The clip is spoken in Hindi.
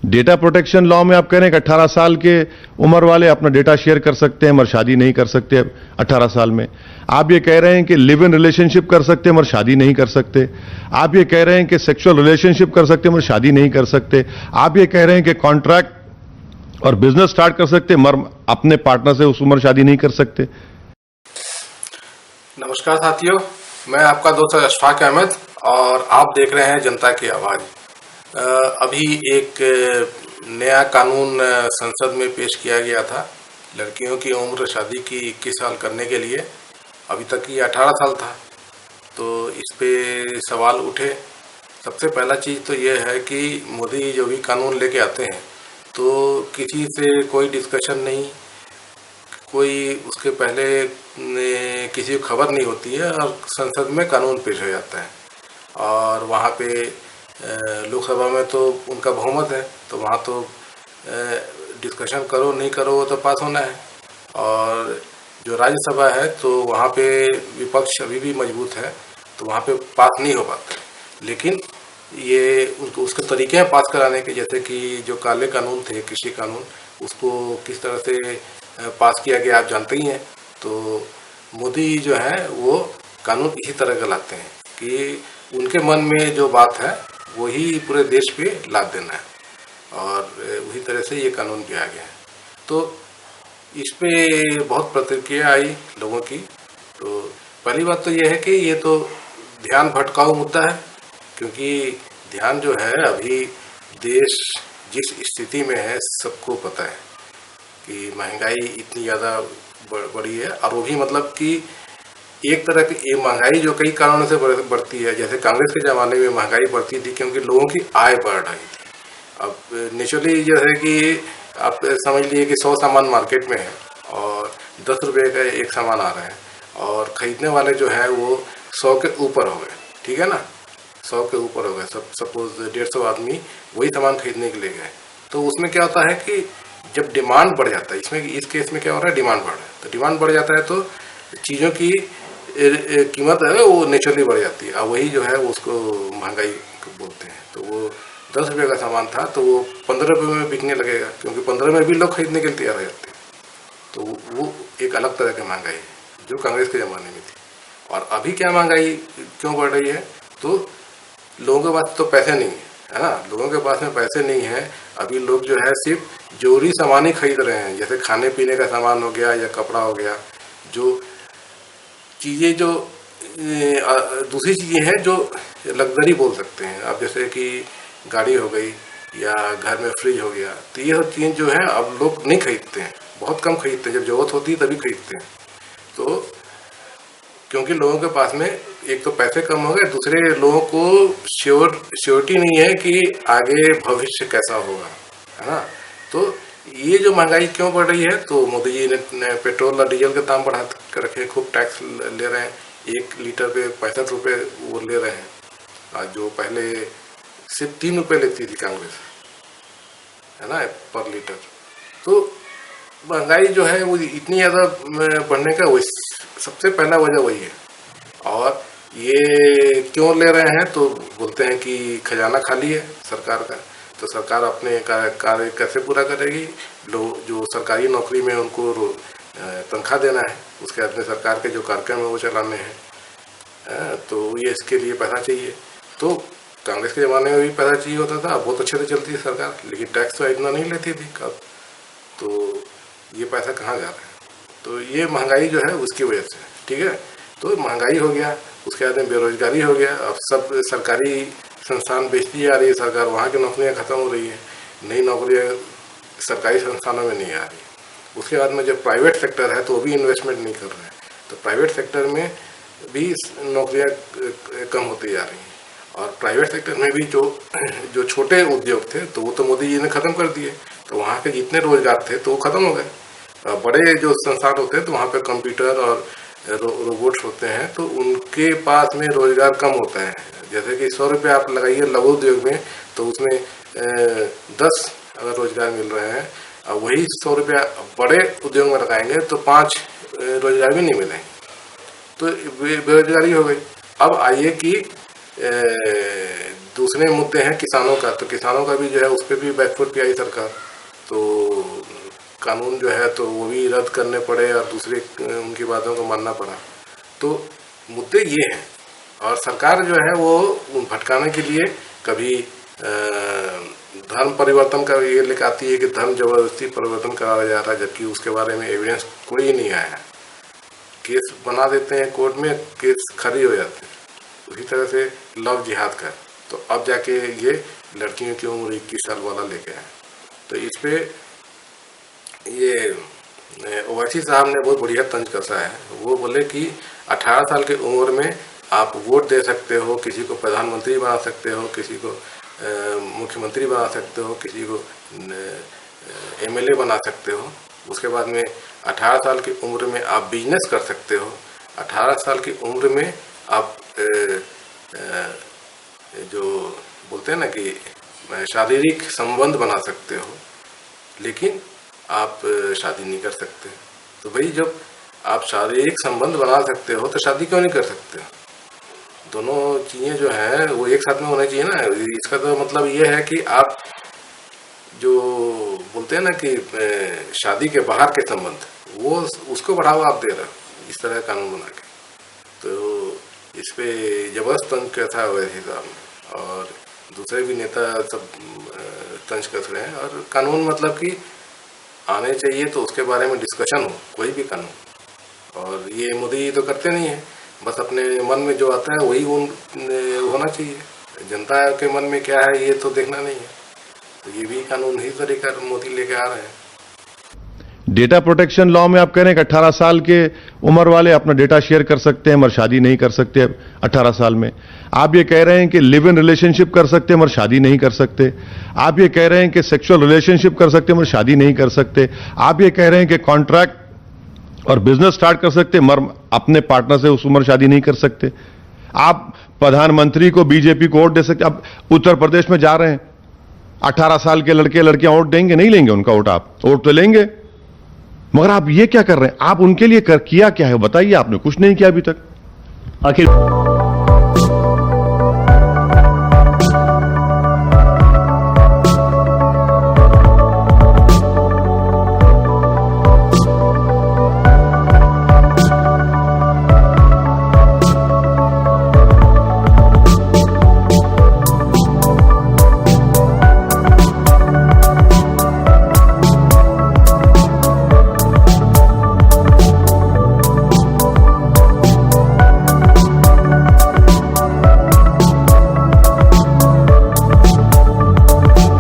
डेटा प्रोटेक्शन लॉ में आप कह रहे हैं कि 18 साल के उम्र वाले अपना डेटा शेयर कर सकते हैं मगर शादी नहीं कर सकते 18 साल में। आप ये कह रहे हैं कि लिव इन रिलेशनशिप कर सकते हैं मगर शादी नहीं कर सकते। आप ये कह रहे हैं कि सेक्सुअल रिलेशनशिप कर सकते हैं मगर शादी नहीं कर सकते। आप ये कह रहे हैं कि कॉन्ट्रैक्ट और बिजनेस स्टार्ट कर सकते हैं मगर अपने पार्टनर से उस उम्र शादी नहीं कर सकते। नमस्कार साथियों, मैं आपका दोस्त अशफाक अहमद और आप देख रहे हैं जनता की आवाज़। अभी एक नया कानून संसद में पेश किया गया था। लड़कियों की उम्र शादी की 21 साल करने के लिए, अभी तक ये 18 साल था। तो इस पे सवाल उठे। सबसे पहला चीज़ तो ये है कि मोदी जो भी कानून लेके आते हैं तो किसी से कोई डिस्कशन नहीं, कोई उसके पहले किसी को खबर नहीं होती है और संसद में कानून पेश हो जाता है। और वहाँ पे लोकसभा में तो उनका बहुमत है, तो वहाँ तो डिस्कशन करो नहीं करो वो तो पास होना है। और जो राज्यसभा है तो वहाँ पे विपक्ष अभी भी मजबूत है, तो वहाँ पे पास नहीं हो पाता। लेकिन ये उनको उसके तरीके हैं पास कराने के, जैसे कि जो काले कानून थे, कृषि कानून, उसको किस तरह से पास किया गया आप जानते ही हैं। तो मोदी जो है वो कानून इसी तरह का लाते हैं कि उनके मन में जो बात है वही पूरे देश पे लाद देना है, और उसी तरह से ये कानून भी आ गया है। तो इस पे बहुत प्रतिक्रिया आई लोगों की। तो पहली बात तो ये है कि ये तो ध्यान भटकाऊ मुद्दा है, क्योंकि ध्यान जो है अभी देश जिस स्थिति में है सबको पता है कि महंगाई इतनी ज़्यादा बढ़ी है। और वो भी मतलब कि एक तरह की ये महंगाई जो कई कारणों से बढ़ती है। जैसे कांग्रेस के ज़माने में महंगाई बढ़ती थी क्योंकि लोगों की आय बढ़ रही थी। अब नेचुरली जैसे कि आप समझ लीजिए कि 100 सामान मार्केट में है और 10 रुपये का एक सामान आ रहा है, और ख़रीदने वाले जो है वो 100 के ऊपर हो गए, ठीक है ना, 100 के ऊपर हो गए। सपोज 150 आदमी वही सामान खरीदने के लिए गए। तो उसमें क्या होता है कि जब डिमांड बढ़ जाता है, इसमें इस केस में क्या हो रहा है, डिमांड बढ़ रहा है। तो डिमांड बढ़ जाता है तो चीज़ों की कीमत है वो नेचुरली बढ़ जाती है, और वही जो है उसको महंगाई बोलते हैं। तो वो 10 रुपये का सामान था तो वो 15 रुपये में बिकने लगेगा, क्योंकि 15 में भी लोग खरीदने के लिए तैयार हो जाते हैं। तो वो एक अलग तरह की महंगाई है जो कांग्रेस के ज़माने में थी। और अभी क्या महंगाई क्यों बढ़ रही है, तो लोगों के पास तो पैसे नहीं है ना, लोगों के पास में पैसे नहीं है। अभी लोग जो है सिर्फ जरूरी सामान ही खरीद रहे हैं, जैसे खाने पीने का सामान हो गया या कपड़ा हो गया। जो चीज़ें जो दूसरी चीज़ें हैं जो लग्जरी बोल सकते हैं आप, जैसे कि गाड़ी हो गई या घर में फ्रिज हो गया, तो ये सब चीज़ें जो है अब लोग नहीं खरीदते हैं, बहुत कम खरीदते हैं। जब ज़रूरत होती है तभी खरीदते हैं। तो क्योंकि लोगों के पास में एक तो पैसे कम हो गए, दूसरे लोगों को श्योरिटी नहीं है कि आगे भविष्य कैसा होगा, है ना। तो ये जो महंगाई क्यों बढ़ रही है, तो मोदी जी ने पेट्रोल और डीजल के दाम बढ़ा कर रखे, खूब टैक्स ले रहे हैं। 1 लीटर पे 65 रुपये वो ले रहे हैं, और जो पहले सिर्फ 3 रुपये लेती थी कांग्रेस, है ना, पर लीटर। तो महंगाई जो है वो इतनी ज़्यादा बढ़ने का वही सबसे पहला वजह वही है। और ये क्यों ले रहे हैं, तो बोलते हैं कि खजाना खाली है सरकार का, तो सरकार अपने कार्य कैसे पूरा करेगी। लोग जो सरकारी नौकरी में उनको तनख्वाह देना है, उसके बाद में सरकार के जो कार्यक्रम है वो चलाने हैं, तो ये इसके लिए पैसा चाहिए। तो कांग्रेस के ज़माने में भी पैसा चाहिए होता था, बहुत अच्छे से चलती थी सरकार, लेकिन टैक्स तो इतना नहीं लेती थी कब। तो ये पैसा कहाँ जा रहा है, तो ये महंगाई जो है उसकी वजह से, ठीक है। तो महंगाई हो गया, उसके बाद में बेरोजगारी हो गया। अब सब सरकारी संस्थान बेचती जा रही है सरकार, वहाँ की नौकरियाँ ख़त्म हो रही है, नई नौकरियाँ सरकारी संस्थानों में नहीं आ रही। उसके बाद में जो प्राइवेट सेक्टर है तो वो भी इन्वेस्टमेंट नहीं कर रहे हैं, तो प्राइवेट सेक्टर में भी नौकरियाँ कम होती जा रही हैं। और प्राइवेट सेक्टर में भी जो छोटे उद्योग थे तो वो तो मोदी जी ने ख़त्म कर दिए, तो वहाँ के जितने रोजगार थे तो वो ख़त्म हो गए। बड़े जो संस्थान होते हैं तो वहाँ पे कंप्यूटर और रोबोट्स होते हैं, तो उनके पास में रोजगार कम होता है। जैसे कि 100 रुपये आप लगाइए लघु उद्योग में, तो उसमें 10 अगर रोजगार मिल रहे हैं, और वही 100 रुपया बड़े उद्योग में लगाएंगे तो 5 रोजगार भी नहीं मिलेंगे, तो बेरोजगारी हो गई। अब आइए कि दूसरे मुद्दे हैं किसानों का, तो किसानों का भी जो है उस पर भी बैकफुट पे आई सरकार, तो कानून जो है तो वो भी रद्द करने पड़े और दूसरे उनकी बातों को मानना पड़ा। तो मुद्दे ये हैं, और सरकार जो है वो भटकाने के लिए कभी धर्म परिवर्तन का ये लेकर आती है कि धर्म जबरदस्ती परिवर्तन कराया जा रहा है, जबकि उसके बारे में एविडेंस कोई नहीं आया है। केस बना देते हैं कोर्ट में, केस खारिज हो जाते हैं। उसी तरह से लव जिहाद का, तो अब जाके ये लड़कियों की उम्र 21 साल वाला लेके आए। तो इस पे ये ओवैसी साहब ने बहुत बढ़िया तंज कसा है। वो बोले कि 18 साल की उम्र में आप वोट दे सकते हो, किसी को प्रधानमंत्री बना सकते हो, किसी को मुख्यमंत्री बना सकते हो, किसी को एमएलए बना सकते हो। उसके बाद में 18 साल की उम्र में आप बिजनेस कर सकते हो। 18 साल की उम्र में आप जो बोलते हैं ना कि शारीरिक संबंध बना सकते हो, लेकिन आप शादी नहीं कर सकते। तो भाई जब आप शारीरिक संबंध बना सकते हो तो शादी क्यों नहीं कर सकते? दोनों चीज़ें जो हैं वो एक साथ में होना चाहिए ना। इसका तो मतलब ये है कि आप जो बोलते हैं ना कि शादी के बाहर के संबंध, वो उसको बढ़ावा आप दे रहे हो इस तरह का कानून बना के। तो इस पे जबरदस्त तंज कसा है वैसे साहब, और दूसरे भी नेता सब तंज कस रहे हैं। और कानून मतलब कि आने चाहिए तो उसके बारे में डिस्कशन हो, कोई भी कानून। और ये मोदी तो करते नहीं है, बस अपने मन में जो आता है वही होना चाहिए। जनता के मन में क्या है ये तो देखना नहीं है। तो ये भी कानून ही तरीका मोदी लेके आ रहे हैं। डेटा प्रोटेक्शन लॉ में आप कह रहे हैं कि 18 साल के उम्र वाले अपना डेटा शेयर कर सकते हैं मगर शादी नहीं कर सकते 18 साल में। आप ये कह रहे हैं कि लिव इन रिलेशनशिप कर सकते हैं मगर शादी नहीं कर सकते। आप ये कह रहे हैं कि सेक्सुअल रिलेशनशिप कर सकते हैं मगर शादी नहीं कर सकते। आप ये कह रहे हैं कि कॉन्ट्रैक्ट और बिजनेस स्टार्ट कर सकते मगर अपने पार्टनर से उस उम्र शादी नहीं कर सकते। आप प्रधानमंत्री को, बीजेपी को वोट दे सकते। अब उत्तर प्रदेश में जा रहे हैं, 18 साल के लड़के लड़कियां वोट देंगे? नहीं लेंगे उनका वोट। आप वोट तो लेंगे, मगर आप ये क्या कर रहे हैं? आप उनके लिए किया क्या है बताइए। आपने कुछ नहीं किया अभी तक। आखिर